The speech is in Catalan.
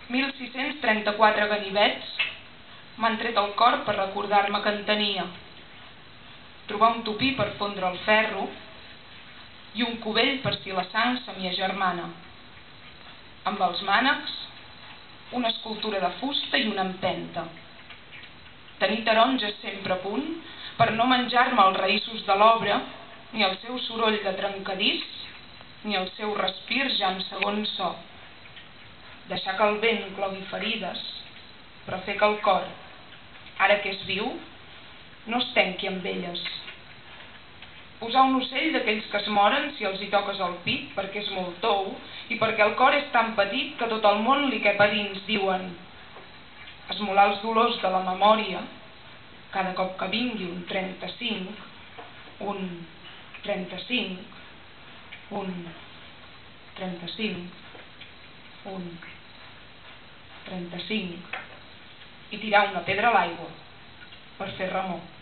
1.634 ganivets m'han tret el cor per recordar-me que en tenia. Trobar un tupí per fondre el ferro i un cubell per si la sang se m'hi agermana. Amb els mànecs, una escultura de fusta i una empenta. Tenir taronges sempre a punt per no menjar-me els raïssos de l'obra, ni el seu soroll de trencadís, ni el seu respir ja en segon so. Deixar que el vent clogui ferides, però fer que el cor, ara que és viu, no es tenqui amb elles. Posar un ocell d'aquells que es moren si els hi toques el pit perquè és molt tou i perquè el cor és tan petit que tot el món li cap a dins, diuen. Esmolar els dolors de la memòria cada cop que vingui un 35, un 35, un 35, un 35 i tirar una pedra a l'aigua per fer remor.